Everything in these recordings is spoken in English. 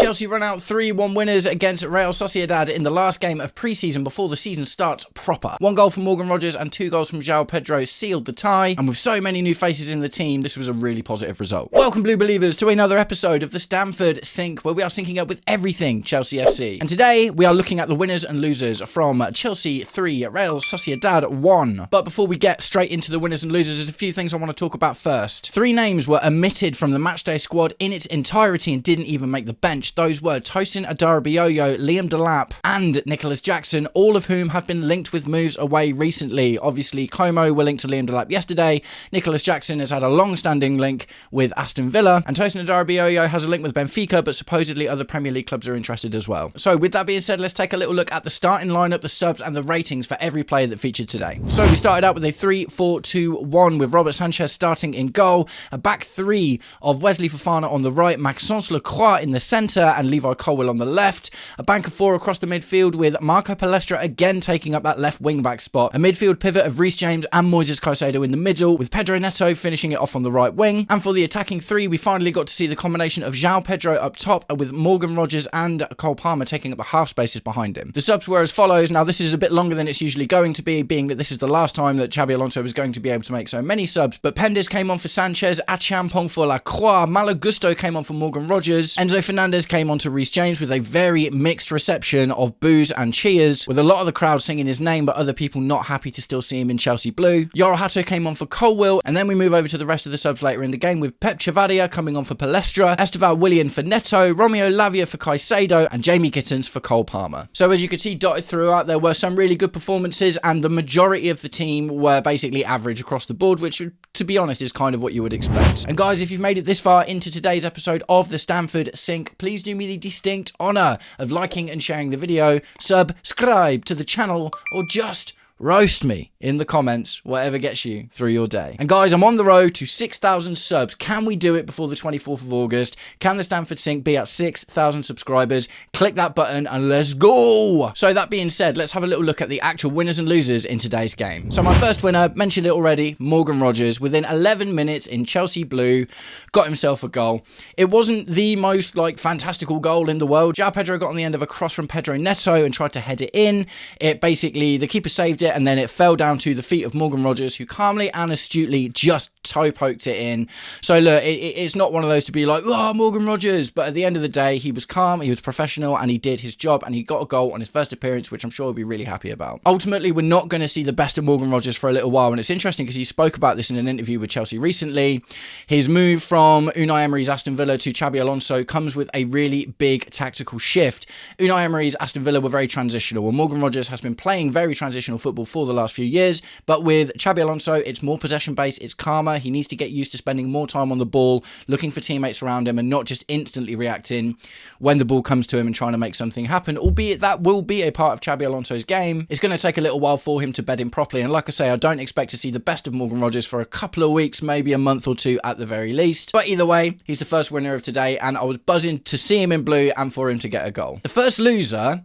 Chelsea run out 3-1 winners against Real Sociedad in the last game of pre-season before the season starts proper. 1 goal from Morgan Rogers and 2 goals from Joao Pedro sealed the tie, and with so many new faces in the team, this was a really positive result. Welcome, Blue Believers, to another episode of the Stamford Sync, where we are syncing up with everything Chelsea FC. And today, we are looking at the winners and losers from Chelsea 3, Real Sociedad 1. But before we get straight into the winners and losers, there's a few things I want to talk about first. 3 names were omitted from the matchday squad in its entirety and didn't even make the bench. Those were Tosin Adarabioyo, Liam Delap and Nicholas Jackson, all of whom have been linked with moves away recently. Obviously, Como were linked to Liam Delap yesterday. Nicholas Jackson has had a long-standing link with Aston Villa, and Tosin Adarabioyo has a link with Benfica, but supposedly other Premier League clubs are interested as well. So with that being said, let's take a little look at the starting lineup, the subs and the ratings for every player that featured today. So we started out with a 3-4-2-1 with Robert Sanchez starting in goal, a back 3 of Wesley Fofana on the right, Maxence Lacroix in the centre and Levi Colwill on the left, a bank of 4 across the midfield with Marco Palestra again taking up that left wing-back spot, a midfield pivot of Reece James and Moises Caicedo in the middle, with Pedro Neto finishing it off on the right wing. And for the attacking 3, we finally got to see the combination of Joao Pedro up top with Morgan Rogers and Cole Palmer taking up the half spaces behind him. The subs were as follows. Now this is a bit longer than it's usually going to be, being that this is the last time that Xabi Alonso was going to be able to make so many subs, but Pendes came on for Sanchez, Achampong for Lacroix, Malagusto came on for Morgan Rogers, Enzo Fernandez came on to Reece James with a very mixed reception of boos and cheers, with a lot of the crowd singing his name but other people not happy to still see him in Chelsea blue. Yoro Hato came on for Colwill, and then we move over to the rest of the subs later in the game with Pep Chavadia coming on for Palestra, Esteval Willian for Neto, Romeo Lavia for Caicedo and Jamie Gittins for Cole Palmer. So as you can see dotted throughout, there were some really good performances and the majority of the team were basically average across the board, which to be honest is kind of what you would expect. And guys, if you've made it this far into today's episode of the Stamford Sync, please do me the distinct honour of liking and sharing the video, subscribe to the channel, or just roast me in the comments, whatever gets you through your day. And guys, I'm on the road to 6,000 subs. Can we do it before the 24th of August? Can the Stamford Sync be at 6,000 subscribers? Click that button and let's go! So that being said, let's have a little look at the actual winners and losers in today's game. So my first winner, mentioned it already, Morgan Rogers, within 11 minutes in Chelsea blue, got himself a goal. It wasn't the most fantastical goal in the world. Joao Pedro got on the end of a cross from Pedro Neto and tried to head it in. It basically, the keeper saved it, and then it fell down to the feet of Morgan Rogers, who calmly and astutely just toe poked it in. So look, it's not one of those to be like, oh, Morgan Rogers, but at the end of the day, he was calm, he was professional, and he did his job, and he got a goal on his first appearance, which I'm sure he'll be really happy about. Ultimately, we're not going to see the best of Morgan Rogers for a little while, and it's interesting because he spoke about this in an interview with Chelsea recently. His move from Unai Emery's Aston Villa to Xabi Alonso comes with a really big tactical shift. Unai Emery's Aston Villa were very transitional, and Morgan Rogers has been playing very transitional football for the last few years, but with Xabi Alonso, it's more possession-based, it's calmer, he needs to get used to spending more time on the ball, looking for teammates around him and not just instantly reacting when the ball comes to him and trying to make something happen, albeit that will be a part of Xabi Alonso's game. It's going to take a little while for him to bed in properly, and like I say, I don't expect to see the best of Morgan Rogers for a couple of weeks, maybe a month or two at the very least, but either way, he's the first winner of today, and I was buzzing to see him in blue and for him to get a goal. The first loser...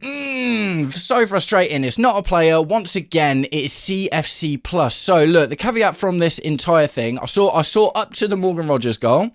so frustrating. It's not a player. Once again, it is CFC+. So look, the caveat from this entire thing, I saw up to the Morgan Rogers goal,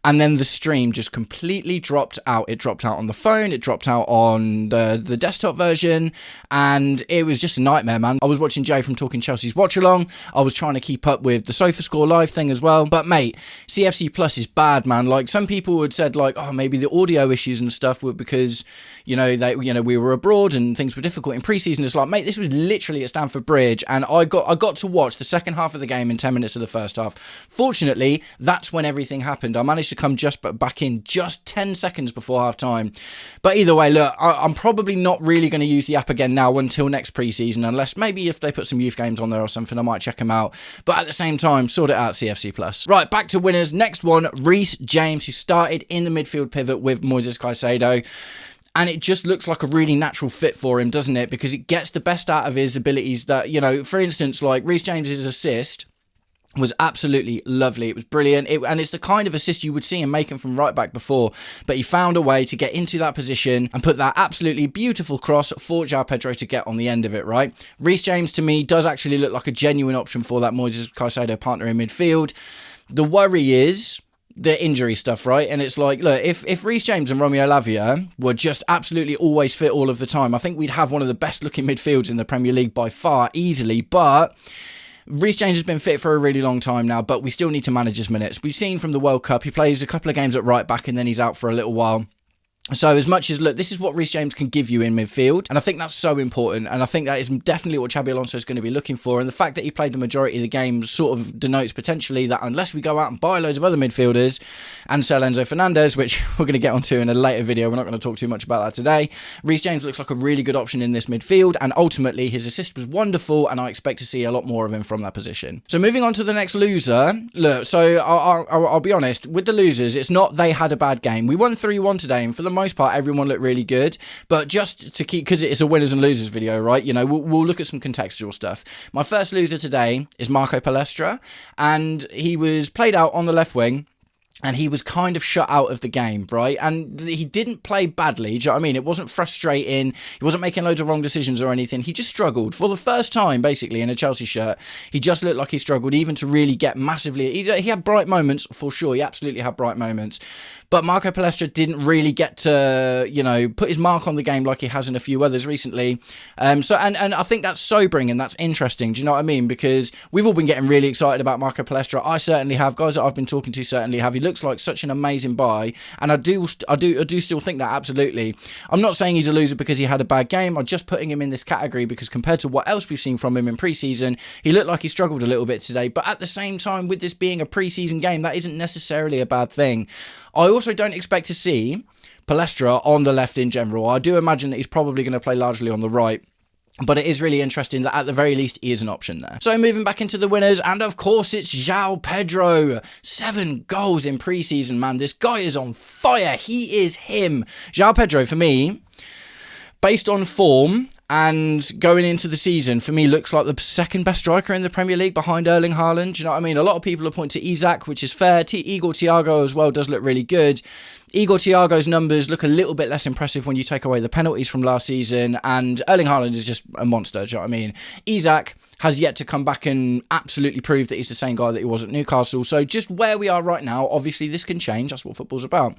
and then the stream just completely dropped out. It dropped out on the phone, it dropped out on the desktop version, and it was just a nightmare, man. I was watching Jay from Talking Chelsea's watch along. I was trying to keep up with the SofaScore Live thing as well. But mate, CFC+ is bad, man. Some people had said oh, maybe the audio issues and stuff were because, we were abroad and things were difficult in pre-season. It's mate, this was literally at Stamford Bridge, and I got to watch the second half of the game in 10 minutes of the first half. Fortunately, that's when everything happened. I managed to come just back in just 10 seconds before half time. But either way, look, I'm probably not really going to use the app again now until next pre-season, unless maybe if they put some youth games on there or something, I might check them out. But at the same time, sort it out, CFC+. Right, back to winners. Next one, Reece James, who started in the midfield pivot with Moises Caicedo. And it just looks like a really natural fit for him, doesn't it? Because it gets the best out of his abilities that, for instance, Reece James's assist was absolutely lovely. It was brilliant. And it's the kind of assist you would see him making from right back before. But he found a way to get into that position and put that absolutely beautiful cross for Joao Pedro to get on the end of it, right? Reece James, to me, does actually look like a genuine option for that Moises Caicedo partner in midfield. The worry is the injury stuff, right? And it's like, look, if Reece James and Romeo Lavia were just absolutely always fit all of the time, I think we'd have one of the best looking midfields in the Premier League by far, easily. But Reece James has been fit for a really long time now, but we still need to manage his minutes. We've seen from the World Cup, he plays a couple of games at right back and then he's out for a little while. So as much as, look, this is what Reece James can give you in midfield, and I think that's so important, and I think that is definitely what Xabi Alonso is going to be looking for, and the fact that he played the majority of the game sort of denotes potentially that unless we go out and buy loads of other midfielders and sell Enzo Fernandez, which we're going to get onto in a later video, we're not going to talk too much about that today, Reece James looks like a really good option in this midfield, and ultimately his assist was wonderful, and I expect to see a lot more of him from that position. So moving on to the next loser, look, so I'll be honest, with the losers, it's not they had a bad game. We won 3-1 today, and for the most part, everyone looked really good, but just to keep, because it's a winners and losers video, right? You know, we'll look at some contextual stuff. My first loser today is Marco Palestra, and he was played out on the left wing, and he was kind of shut out of the game, right? And he didn't play badly, do you know what I mean? It wasn't frustrating, he wasn't making loads of wrong decisions or anything, he just struggled. For the first time, basically, in a Chelsea shirt, he just looked like he struggled even to really get massively... He had bright moments, for sure, he absolutely had bright moments. But Marco Palestra didn't really get to, you know, put his mark on the game like he has in a few others recently. And I think that's sobering and that's interesting, do you know what I mean? Because we've all been getting really excited about Marco Palestra. I certainly have. Guys that I've been talking to certainly have. He looks like such an amazing buy, and I do still think that, absolutely. I'm not saying he's a loser because he had a bad game. I'm just putting him in this category because compared to what else we've seen from him in pre-season, he looked like he struggled a little bit today. But at the same time, with this being a pre-season game, that isn't necessarily a bad thing. I also don't expect to see Palestra on the left in general. I do imagine that he's probably going to play largely on the right. But it is really interesting that at the very least he is an option there. So moving back into the winners, and of course it's Joao Pedro. 7 goals in pre-season, man. This guy is on fire. He is him. Joao Pedro, for me, based on form and going into the season, for me, looks like the second best striker in the Premier League behind Erling Haaland. Do you know what I mean? A lot of people are pointing to Isak, which is fair. Igor Thiago as well does look really good. Igor Thiago's numbers look a little bit less impressive when you take away the penalties from last season, and Erling Haaland is just a monster, do you know what I mean? Isak has yet to come back and absolutely prove that he's the same guy that he was at Newcastle. So just where we are right now, obviously this can change, that's what football's about.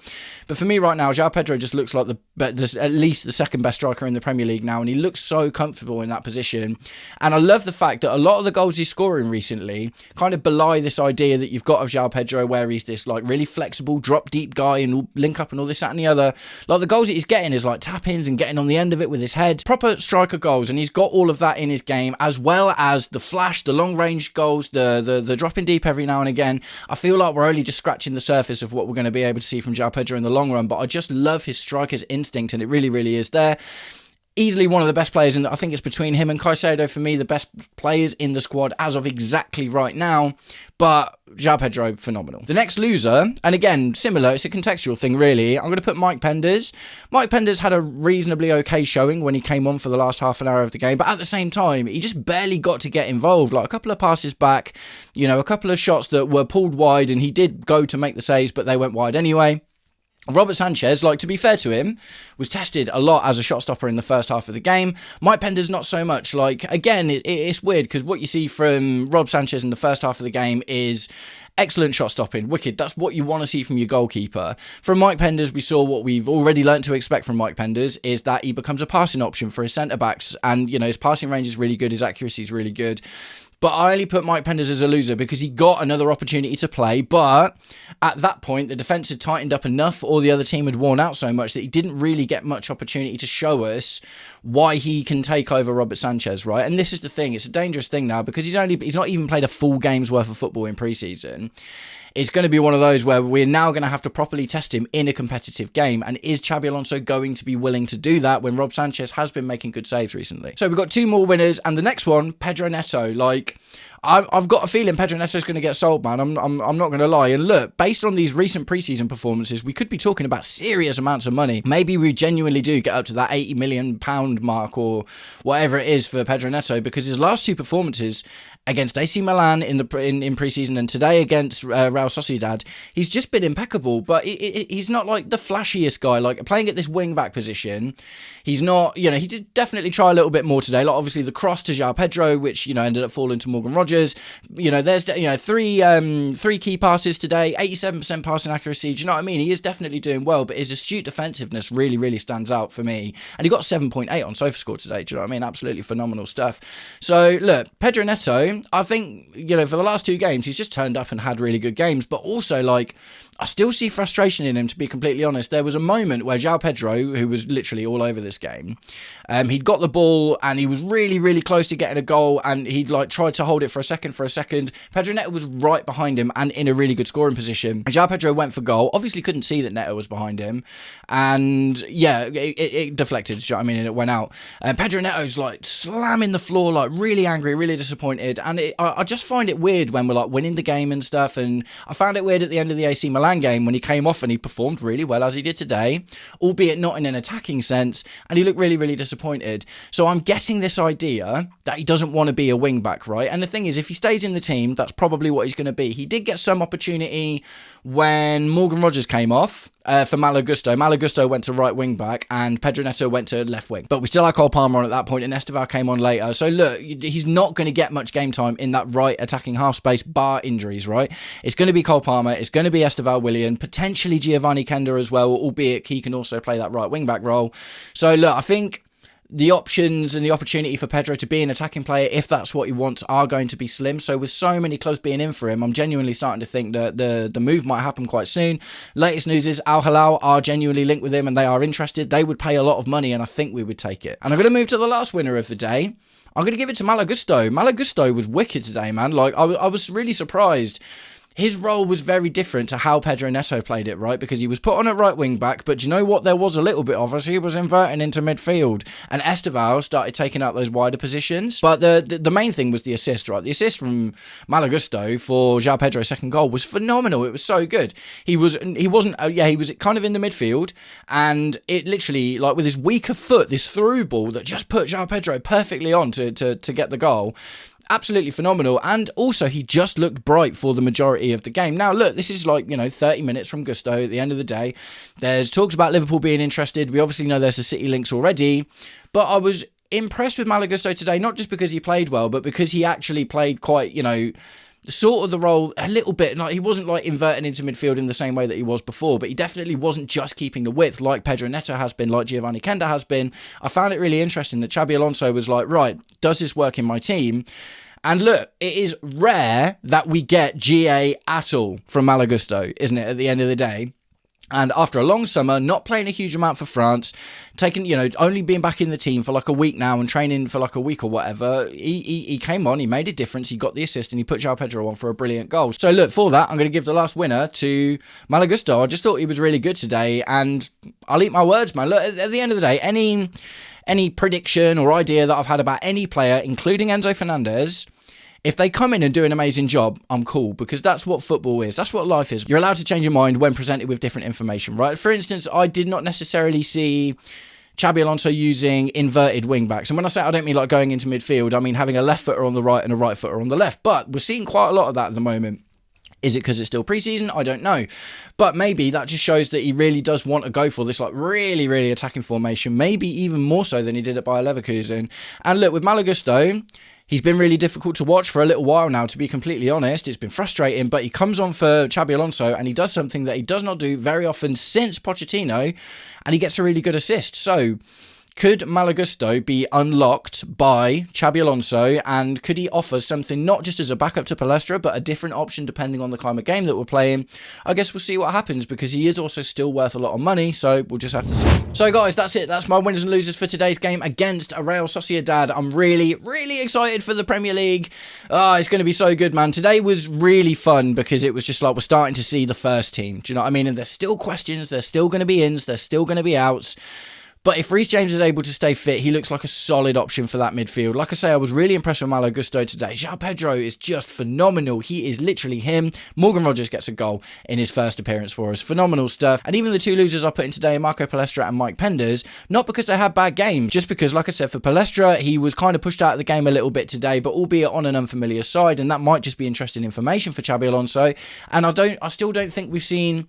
But for me right now, Joao Pedro just looks like at least the second best striker in the Premier League now, and he looks so comfortable in that position. And I love the fact that a lot of the goals he's scoring recently kind of belie this idea that you've got of Joao Pedro, where he's this like really flexible, drop deep guy and link up and all this, that and the other. Like the goals that he's getting is like tap-ins and getting on the end of it with his head. Proper striker goals, and he's got all of that in his game, as well as the flash, the long-range goals, the dropping deep every now and again. I feel like we're only just scratching the surface of what we're going to be able to see from Joao Pedro in the long run, but I just love his striker's instinct, and it really, really is there. Easily one of the best players, and I think it's between him and Caicedo, for me, the best players in the squad as of exactly right now. But Joao Pedro, phenomenal. The next loser, and again, similar, it's a contextual thing really, I'm going to put Mike Penders. Mike Penders had a reasonably okay showing when he came on for the last half an hour of the game, but at the same time, he just barely got to get involved. Like a couple of passes back, you know, a couple of shots that were pulled wide, and he did go to make the saves, but they went wide anyway. Robert Sanchez, like, to be fair to him, was tested a lot as a shot stopper in the first half of the game. Mike Penders, not so much. Like, again, it's weird because what you see from Rob Sanchez in the first half of the game is excellent shot stopping, wicked. That's what you want to see from your goalkeeper. From Mike Penders, we saw what we've already learnt to expect from Mike Penders, is that he becomes a passing option for his centre-backs, and, you know, his passing range is really good, his accuracy is really good. But I only put Mike Penders as a loser because he got another opportunity to play, but at that point, the defence had tightened up enough, or the other team had worn out so much that he didn't really get much opportunity to show us why he can take over Robert Sanchez, right? And this is the thing, it's a dangerous thing now because he's not even played a full game's worth of football in pre-season. It's going to be one of those where we're now going to have to properly test him in a competitive game. And is Xabi Alonso going to be willing to do that when Rob Sanchez has been making good saves recently? So we've got 2 more winners, and the next one, Pedro Neto. Like, I've got a feeling Pedro Neto's going to get sold, man. I'm not going to lie. And look, based on these recent preseason performances, we could be talking about serious amounts of money. Maybe we genuinely do get up to that £80 million mark or whatever it is for Pedro Neto, because his last 2 performances against AC Milan in preseason and today against Real Real Sociedad, he's just been impeccable, but he's not like the flashiest guy. Like playing at this wing-back position, he's not, you know, he did definitely try a little bit more today. Like obviously the cross to Joao Pedro, which, you know, ended up falling to Morgan Rogers. You know, there's, you know, three key passes today, 87% passing accuracy. Do you know what I mean? He is definitely doing well, but his astute defensiveness really, really stands out for me. And he got 7.8 on SofaScore today. Do you know what I mean? Absolutely phenomenal stuff. So look, Pedro Neto, I think, you know, for the last 2 games, he's just turned up and had really good games, but also like, I still see frustration in him, to be completely honest. There was a moment where Joao Pedro, who was literally all over this game, he'd got the ball and he was really, really close to getting a goal, and he'd like tried to hold it for a second. Pedro Neto was right behind him and in a really good scoring position. Joao Pedro went for goal, obviously couldn't see that Neto was behind him, and yeah, it deflected, do you know what I mean, and it went out. And Pedro Neto's like slamming the floor, like really angry, really disappointed, and I just find it weird when we're like winning the game and stuff, and I found it weird at the end of the AC Milan game when he came off and he performed really well as he did today, albeit not in an attacking sense, and he looked really, really disappointed. So I'm getting this idea that he doesn't want to be a wing back, right? And the thing is, if he stays in the team, that's probably what he's going to be. He did get some opportunity when Morgan Rogers came off for Malo Gusto. Malo Gusto went to right wing back and Pedro Neto went to left wing. But we still had Cole Palmer on at that point, and Esteval came on later. So look, he's not going to get much game time in that right attacking half space, bar injuries, right? It's going to be Cole Palmer, it's going to be Esteval Willian, potentially Giovanni Kenda as well, albeit he can also play that right wing back role. So look, I think the options and the opportunity for Pedro to be an attacking player, if that's what he wants, are going to be slim. So with so many clubs being in for him, I'm genuinely starting to think that the move might happen quite soon. Latest news is Al Hilal are genuinely linked with him and they are interested. They would pay a lot of money and I think we would take it. And I'm going to move to the last winner of the day. I'm going to give it to Malo Gusto. Malo Gusto was wicked today, man. Like, I was really surprised. His role was very different to how Pedro Neto played it, right? Because he was put on at right wing back, but do you know what there was a little bit of as he was inverting into midfield, and Esteval started taking out those wider positions. But the main thing was the assist, right? The assist from Malo Gusto for Joao Pedro's second goal was phenomenal. It was so good. He was kind of in the midfield, and it literally, like with his weaker foot, this through ball that just put Joao Pedro perfectly on to get the goal. Absolutely phenomenal, and also he just looked bright for the majority of the game. Now look, this is like, 30 minutes from Gusto at the end of the day. There's talks about Liverpool being interested. We obviously know there's the City links already, but I was impressed with Malo Gusto today, not just because he played well, but because he actually played quite, sort of the role a little bit. Like, he wasn't like inverting into midfield in the same way that he was before, but he definitely wasn't just keeping the width like Pedro Neto has been, like Giovanni Kenda has been. I found it really interesting that Xabi Alonso was like, right, does this work in my team? And look, it is rare that we get GA at all from Malo Gusto, isn't it, at the end of the day? And after a long summer, not playing a huge amount for France, only being back in the team for like a week now and training for like a week or whatever, he came on, he made a difference, he got the assist and he put Joao Pedro on for a brilliant goal. So look, for that, I'm going to give the last winner to Malo Gusto. I just thought he was really good today, and I'll eat my words, man. Look, at the end of the day, any prediction or idea that I've had about any player, including Enzo Fernandez, if they come in and do an amazing job, I'm cool, because that's what football is. That's what life is. You're allowed to change your mind when presented with different information, right? For instance, I did not necessarily see Xabi Alonso using inverted wing backs. And when I say I don't mean like going into midfield, I mean having a left footer on the right and a right footer on the left. But we're seeing quite a lot of that at the moment. Is it because it's still pre-season? I don't know. But maybe that just shows that he really does want to go for this like really, really attacking formation, maybe even more so than he did at Bayer Leverkusen. And look, with Malo Gusto, he's been really difficult to watch for a little while now, to be completely honest. It's been frustrating, but he comes on for Xabi Alonso and he does something that he does not do very often since Pochettino, and he gets a really good assist. So could Malo Gusto be unlocked by Xabi Alonso, and could he offer something not just as a backup to Palestra, but a different option depending on the kind of game that we're playing? I guess we'll see what happens, because he is also still worth a lot of money, so we'll just have to see. So guys, that's it. That's my winners and losers for today's game against Real Sociedad. I'm really, really excited for the Premier League. It's going to be so good, man. Today was really fun because it was just like we're starting to see the first team. Do you know what I mean? And there's still questions. There's still going to be ins. There's still going to be outs. But if Reece James is able to stay fit, he looks like a solid option for that midfield. Like I say, I was really impressed with Malo Gusto today. Joao Pedro is just phenomenal. He is literally him. Morgan Rogers gets a goal in his first appearance for us. Phenomenal stuff. And even the two losers I put in today, Marco Palestra and Mike Penders, not because they had bad games, just because, like I said, for Palestra, he was kind of pushed out of the game a little bit today, but albeit on an unfamiliar side, and that might just be interesting information for Xabi Alonso. And I still don't think we've seen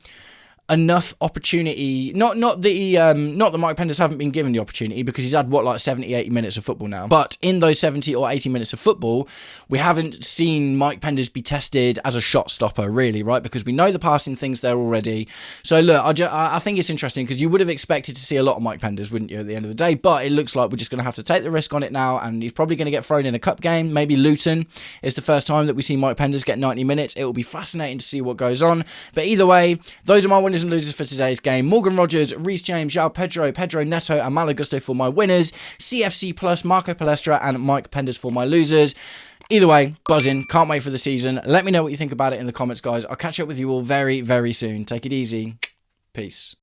enough opportunity, not that Mike Penders haven't been given the opportunity, because he's had 70-80 minutes of football now, but in those 70 or 80 minutes of football we haven't seen Mike Penders be tested as a shot stopper, really, right? Because we know the passing things there already. So look, I think it's interesting, because you would have expected to see a lot of Mike Penders, wouldn't you, at the end of the day? But it looks like we're just going to have to take the risk on it now, and he's probably going to get thrown in a cup game. Maybe Luton is the first time that we see Mike Penders get 90 minutes. It will be fascinating to see what goes on. But either way, those are my winners and losers for today's game. Morgan Rogers, Reece James, Joao Pedro, Pedro Neto and Malo Gusto for my winners. CFC Plus, Marco Palestra and Mike Penders for my losers. Either way, buzzing. Can't wait for the season. Let me know what you think about it in the comments, guys. I'll catch up with you all very, very soon. Take it easy. Peace.